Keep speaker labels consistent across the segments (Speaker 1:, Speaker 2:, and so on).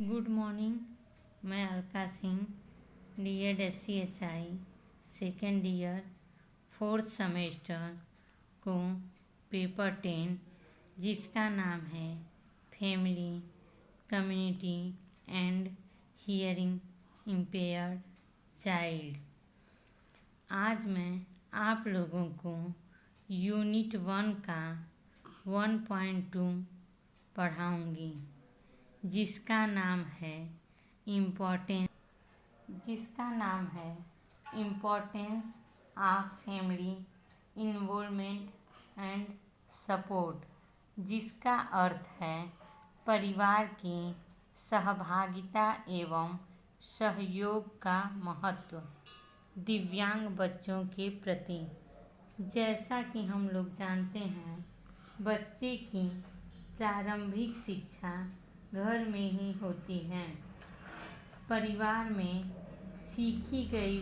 Speaker 1: Good morning. मैं Alka Singh, D.Ed. SCHI second year 4th semester को paper 10 जिसका नाम है family, community and hearing impaired child. आज मैं आप लोगों को यूनिट 1 का 1.2 पढ़ाऊँगी जिसका नाम है importance of family involvement and support, जिसका अर्थ है परिवार की सहभागिता एवं सहयोग का महत्व दिव्यांग बच्चों के प्रति। जैसा कि हम लोग जानते हैं, बच्चे की प्रारंभिक शिक्षा घर में ही होती है। परिवार में सीखी गई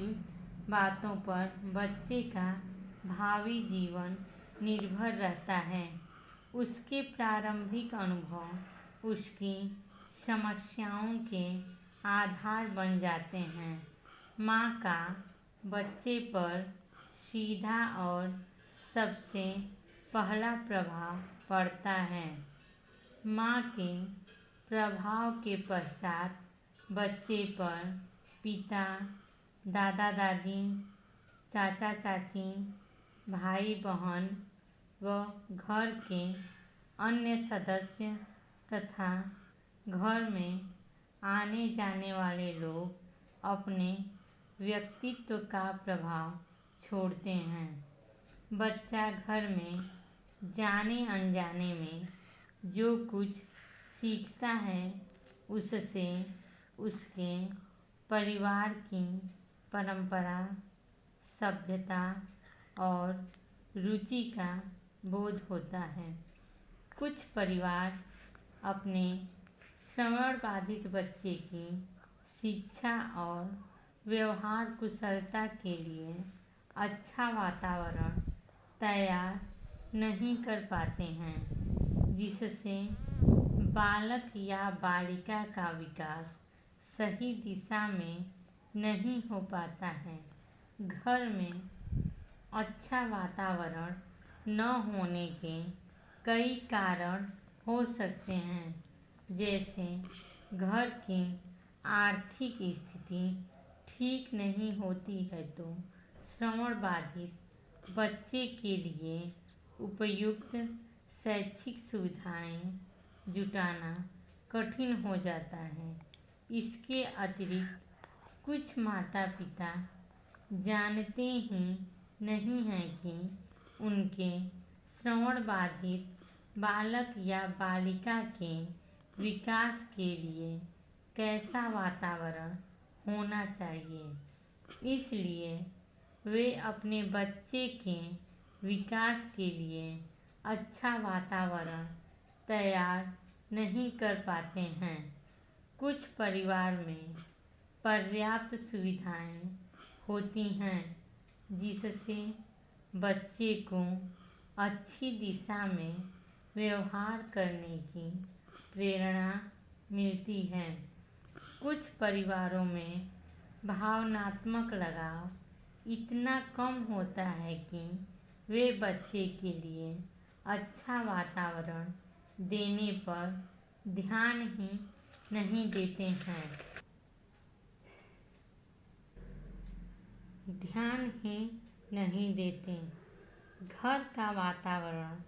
Speaker 1: बातों पर बच्चे का भावी जीवन निर्भर रहता है। उसके प्रारंभिक अनुभव उसकी समस्याओं के आधार बन जाते हैं। माँ का बच्चे पर सीधा और सबसे पहला प्रभाव पड़ता है। माँ के प्रभाव के पश्चात बच्चे पर पिता, दादा दादी, चाचा चाची, भाई बहन व घर के अन्य सदस्य तथा घर में आने जाने वाले लोग अपने व्यक्तित्व का प्रभाव छोड़ते हैं। बच्चा घर में जाने अनजाने में जो कुछ सीखता है उससे उसके परिवार की परंपरा, सभ्यता और रुचि का बोध होता है। कुछ परिवार अपने श्रवण बाधित बच्चे की शिक्षा और व्यवहार कुशलता के लिए अच्छा वातावरण तैयार नहीं कर पाते हैं, जिससे बालक या बालिका का विकास सही दिशा में नहीं हो पाता है। घर में अच्छा वातावरण न होने के कई कारण हो सकते हैं, जैसे घर की आर्थिक स्थिति ठीक नहीं होती है तो श्रवण बाधित बच्चे के लिए उपयुक्त शैक्षिक सुविधाएं जुटाना कठिन हो जाता है। इसके अतिरिक्त कुछ माता पिता जानते ही नहीं हैं कि उनके श्रवण बाधित बालक या बालिका के विकास के लिए कैसा वातावरण होना चाहिए। इसलिए वे अपने बच्चे के विकास के लिए अच्छा वातावरण तैयार नहीं कर पाते हैं। कुछ परिवार में पर्याप्त सुविधाएं होती हैं जिससे बच्चे को अच्छी दिशा में व्यवहार करने की प्रेरणा मिलती है। कुछ परिवारों में भावनात्मक लगाव इतना कम होता है कि वे बच्चे के लिए अच्छा वातावरण देने पर ध्यान ही नहीं देते। घर का वातावरण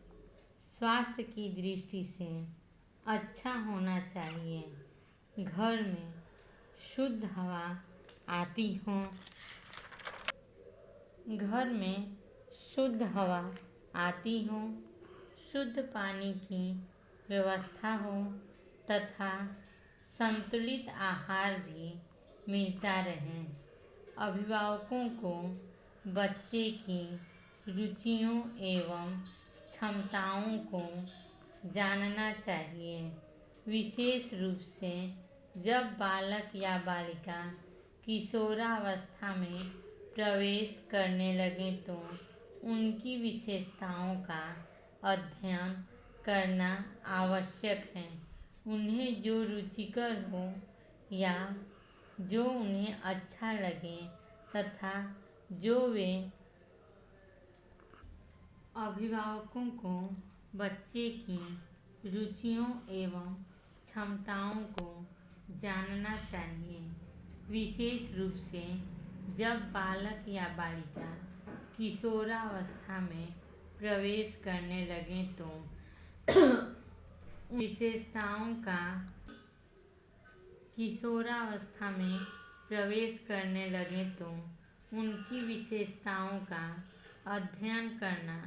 Speaker 1: स्वास्थ्य की दृष्टि से अच्छा होना चाहिए। घर में शुद्ध हवा आती हो, शुद्ध पानी की व्यवस्था हो तथा संतुलित आहार भी मिलता रहे। अभिभावकों को बच्चे की रुचियों एवं क्षमताओं को जानना चाहिए। विशेष रूप से जब बालक या बालिका किशोरावस्था में प्रवेश करने लगे तो उनकी विशेषताओं का अध्ययन करना आवश्यक है। उन्हें जो रुचिकर हो या जो उन्हें अच्छा लगे तथा जो वे अभिभावकों को बच्चे की रुचियों एवं क्षमताओं को जानना चाहिए। विशेष रूप से जब बालक या बालिका किशोरावस्था में प्रवेश करने लगे तो विशेषताओं का किशोरावस्था में प्रवेश करने लगे तो उनकी विशेषताओं का अध्ययन करना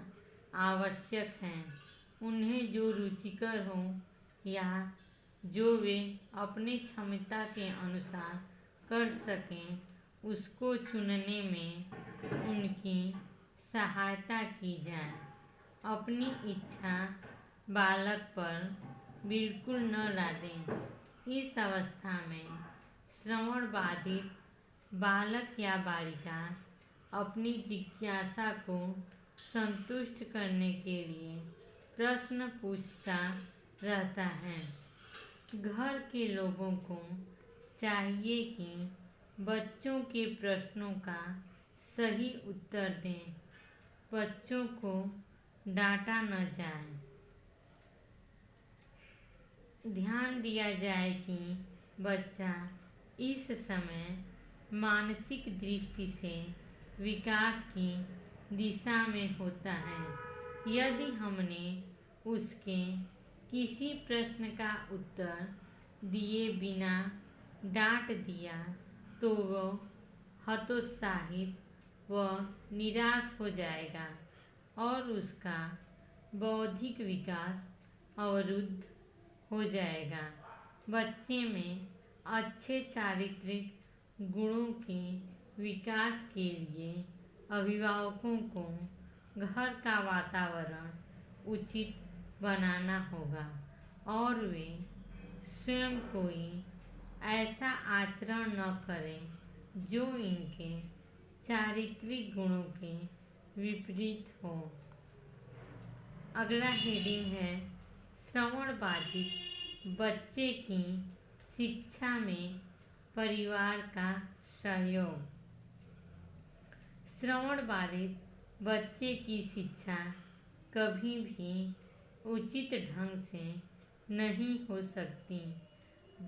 Speaker 1: आवश्यक है। उन्हें जो रुचिकर हो या जो वे अपनी क्षमता के अनुसार कर सकें उसको चुनने में उनकी सहायता की जाए। अपनी इच्छा बालक पर बिल्कुल न लादें। इस अवस्था में श्रवण बाधित बालक या बालिका अपनी जिज्ञासा को संतुष्ट करने के लिए प्रश्न पूछता रहता है। घर के लोगों को चाहिए कि बच्चों के प्रश्नों का सही उत्तर दें। बच्चों को डांटा न जाए। ध्यान दिया जाए कि बच्चा इस समय मानसिक दृष्टि से विकास की दिशा में होता है। यदि हमने उसके किसी प्रश्न का उत्तर दिए बिना डांट दिया तो वह हतोत्साहित व निराश हो जाएगा और उसका बौद्धिक विकास अवरुद्ध हो जाएगा। बच्चे में अच्छे चारित्रिक गुणों के विकास के लिए अभिभावकों को घर का वातावरण उचित बनाना होगा और वे स्वयं कोई ऐसा आचरण न करें जो इनके चारित्रिक गुणों के विपरीत हो। अगला हेडिंग है श्रवण बाधित बच्चे की शिक्षा में परिवार का सहयोग। श्रवण बाधित बच्चे की शिक्षा कभी भी उचित ढंग से नहीं हो सकती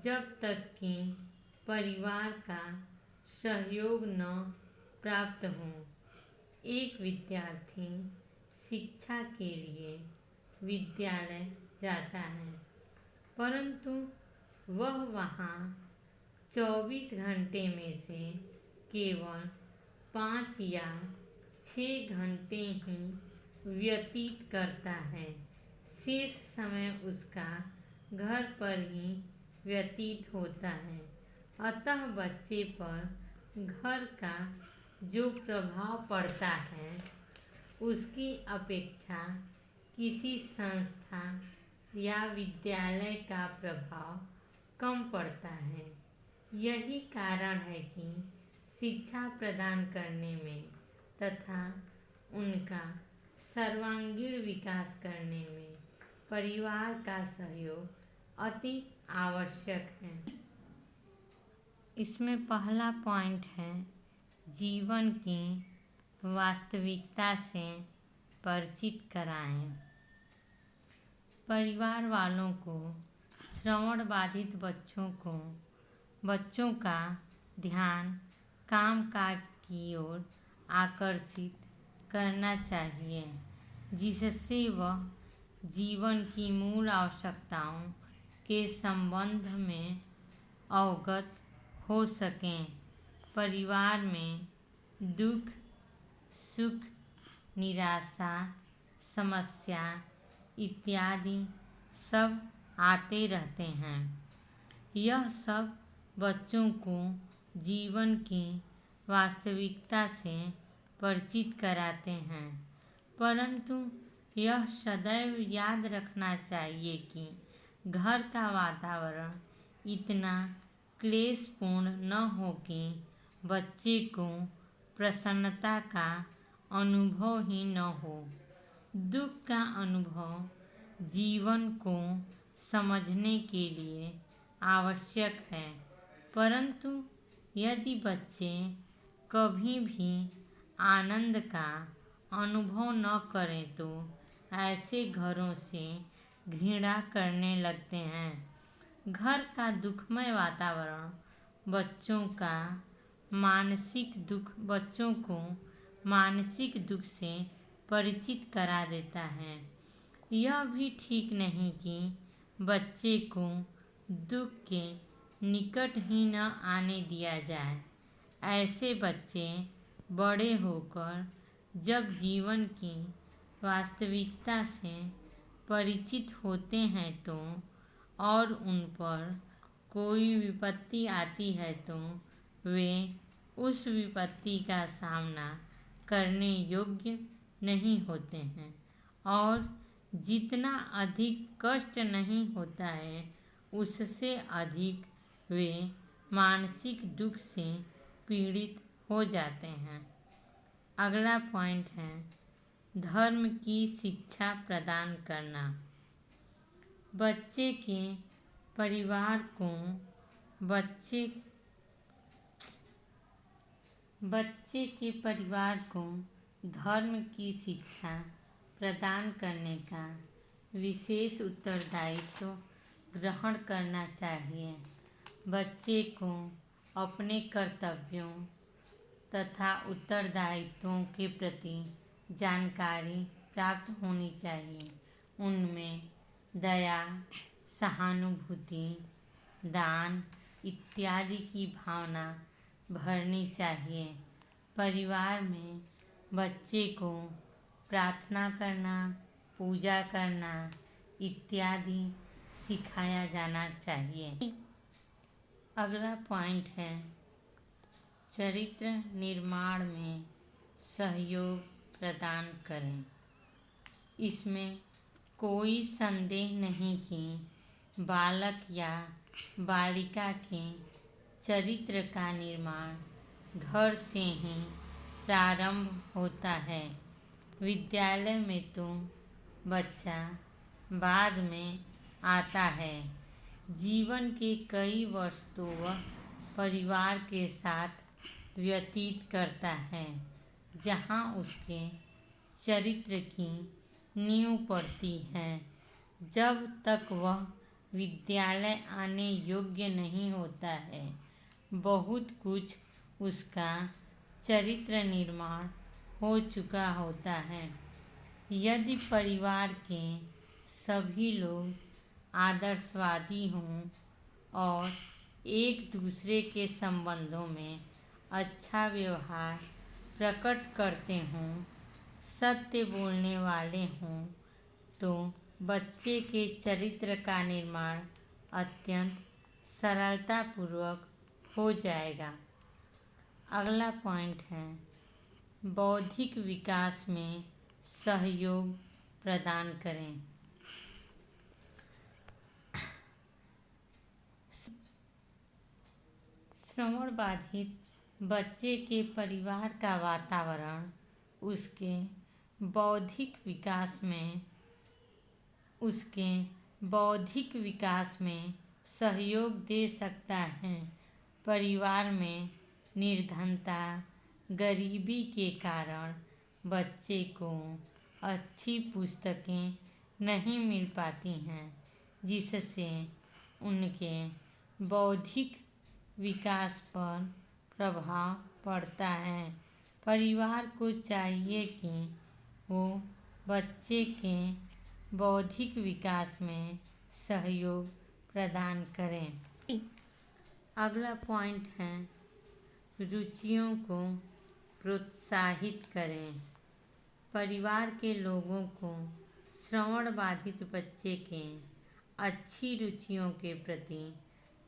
Speaker 1: जब तक कि परिवार का सहयोग न प्राप्त हो। एक विद्यार्थी शिक्षा के लिए विद्यालय जाता है, परंतु वह वहाँ 24 घंटे में से केवल 5 या 6 घंटे ही व्यतीत करता है। शेष समय उसका घर पर ही व्यतीत होता है। अतः बच्चे पर घर का जो प्रभाव पड़ता है उसकी अपेक्षा किसी संस्था या विद्यालय का प्रभाव कम पड़ता है। यही कारण है कि शिक्षा प्रदान करने में तथा उनका सर्वांगीण विकास करने में परिवार का सहयोग अति आवश्यक है। इसमें पहला पॉइंट है जीवन की वास्तविकता से परिचित कराएं। परिवार वालों को श्रवण बाधित बच्चों का ध्यान कामकाज की ओर आकर्षित करना चाहिए, जिससे वह जीवन की मूल आवश्यकताओं के संबंध में अवगत हो सकें। परिवार में दुख, सुख, निराशा, समस्या इत्यादि सब आते रहते हैं। यह सब बच्चों को जीवन की वास्तविकता से परिचित कराते हैं, परंतु यह सदैव याद रखना चाहिए कि घर का वातावरण इतना क्लेशपूर्ण न हो कि बच्चे को प्रसन्नता का अनुभव ही न हो। दुख का अनुभव जीवन को समझने के लिए आवश्यक है। परंतु यदि बच्चे कभी भी आनंद का अनुभव न करें तो ऐसे घरों से घृणा करने लगते हैं। घर का दुखमय वातावरण बच्चों को मानसिक दुख से परिचित करा देता है। यह भी ठीक नहीं कि बच्चे को दुख के निकट ही न आने दिया जाए। ऐसे बच्चे बड़े होकर जब जीवन की वास्तविकता से परिचित होते हैं तो और उन पर कोई विपत्ति आती है तो वे उस विपत्ति का सामना करने योग्य नहीं होते हैं और जितना अधिक कष्ट नहीं होता है उससे अधिक वे मानसिक दुख से पीड़ित हो जाते हैं। अगला पॉइंट है धर्म की शिक्षा प्रदान करना। बच्चे के परिवार को धर्म की शिक्षा प्रदान करने का विशेष उत्तरदायित्व ग्रहण करना चाहिए। बच्चे को अपने कर्तव्यों तथा उत्तरदायित्वों के प्रति जानकारी प्राप्त होनी चाहिए। उनमें दया, सहानुभूति, दान इत्यादि की भावना भरनी चाहिए। परिवार में बच्चे को प्रार्थना करना, पूजा करना इत्यादि सिखाया जाना चाहिए। अगला पॉइंट है चरित्र निर्माण में सहयोग प्रदान करें। इसमें कोई संदेह नहीं कि बालक या बालिका के चरित्र का निर्माण घर से ही प्रारंभ होता है। विद्यालय में तो बच्चा बाद में आता है। जीवन के कई वर्ष तो वह परिवार के साथ व्यतीत करता है जहाँ उसके चरित्र की नींव पड़ती है। जब तक वह विद्यालय आने योग्य नहीं होता है बहुत कुछ उसका चरित्र निर्माण हो चुका होता है। यदि परिवार के सभी लोग आदर्शवादी हों और एक दूसरे के संबंधों में अच्छा व्यवहार प्रकट करते हों, सत्य बोलने वाले हों तो बच्चे के चरित्र का निर्माण अत्यंत सरलतापूर्वक हो जाएगा। अगला पॉइंट है बौद्धिक विकास में सहयोग प्रदान करें। श्रवण बाधित बच्चे के परिवार का वातावरण उसके बौद्धिक विकास में सहयोग दे सकता है। परिवार में निर्धनता, गरीबी के कारण बच्चे को अच्छी पुस्तकें नहीं मिल पाती हैं जिससे उनके बौद्धिक विकास पर प्रभाव पड़ता है। परिवार को चाहिए कि वो बच्चे के बौद्धिक विकास में सहयोग प्रदान करें। अगला पॉइंट है रुचियों को प्रोत्साहित करें। परिवार के लोगों को श्रवण बाधित बच्चे के अच्छी रुचियों के प्रति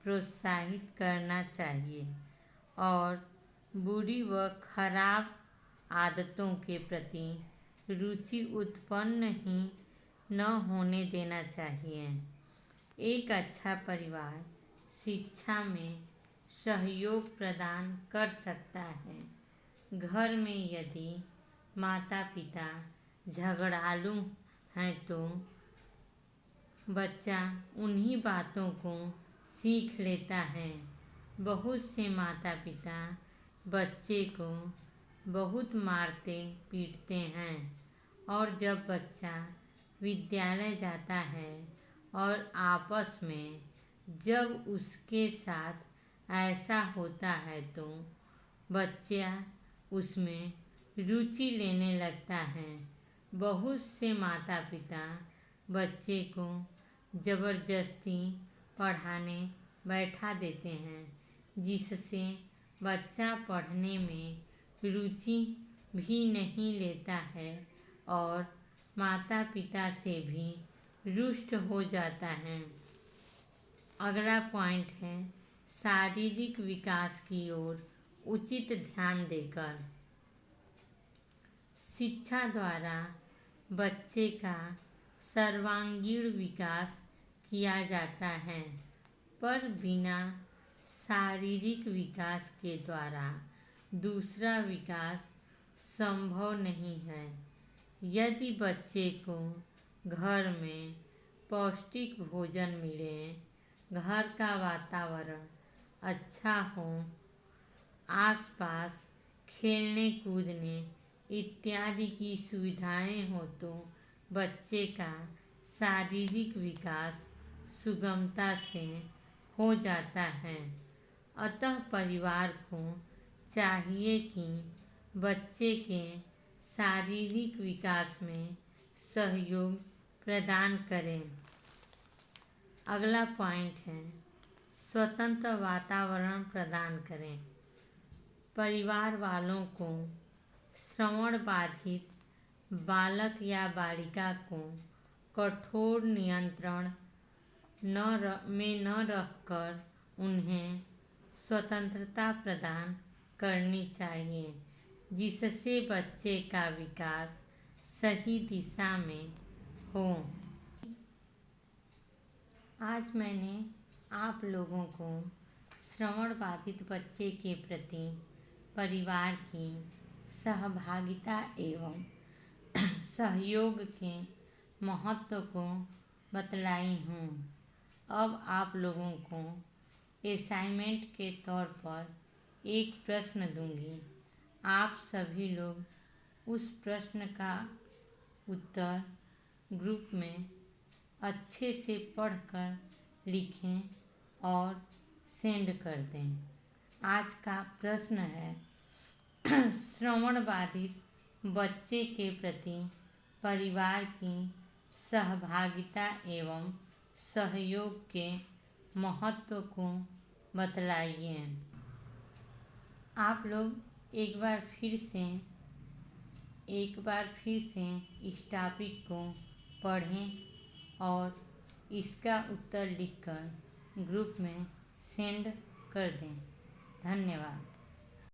Speaker 1: प्रोत्साहित करना चाहिए और बुरी व खराब आदतों के प्रति रुचि उत्पन्न ही न होने देना चाहिए। एक अच्छा परिवार शिक्षा में सहयोग प्रदान कर सकता है। घर में यदि माता पिता झगड़ालू हैं तो बच्चा उन्हीं बातों को सीख लेता है। बहुत से माता पिता बच्चे को बहुत मारते पीटते हैं और जब बच्चा विद्यालय जाता है और आपस में जब उसके साथ ऐसा होता है तो बच्चा उसमें रुचि लेने लगता है। बहुत से माता पिता बच्चे को ज़बरदस्ती पढ़ाने बैठा देते हैं जिससे बच्चा पढ़ने में रुचि भी नहीं लेता है और माता पिता से भी रुष्ट हो जाता है। अगला पॉइंट है शारीरिक विकास की ओर उचित ध्यान देकर। शिक्षा द्वारा बच्चे का सर्वांगीण विकास किया जाता है, पर बिना शारीरिक विकास के द्वारा दूसरा विकास संभव नहीं है। यदि बच्चे को घर में पौष्टिक भोजन मिले, घर का वातावरण अच्छा हो, आसपास खेलने कूदने इत्यादि की सुविधाएं हो तो बच्चे का शारीरिक विकास सुगमता से हो जाता है। अतः परिवार को चाहिए कि बच्चे के शारीरिक विकास में सहयोग प्रदान करें। अगला पॉइंट है स्वतंत्र वातावरण प्रदान करें। परिवार वालों को श्रवण बाधित बालक या बालिका को कठोर नियंत्रण में न रखकर उन्हें स्वतंत्रता प्रदान करनी चाहिए जिससे बच्चे का विकास सही दिशा में हो। आज मैंने आप लोगों को श्रवण बाधित बच्चे के प्रति परिवार की सहभागिता एवं सहयोग के महत्व को बतलाई हूँ। अब आप लोगों को असाइनमेंट के तौर पर एक प्रश्न दूंगी। आप सभी लोग उस प्रश्न का उत्तर ग्रुप में अच्छे से पढ़कर लिखें और सेंड कर दें। आज का प्रश्न है श्रवण बाधित बच्चे के प्रति परिवार की सहभागिता एवं सहयोग के महत्व को बतलाइए। आप लोग एक बार फिर से इस टॉपिक को पढ़ें और इसका उत्तर लिखकर ग्रुप में सेंड कर दें। धन्यवाद।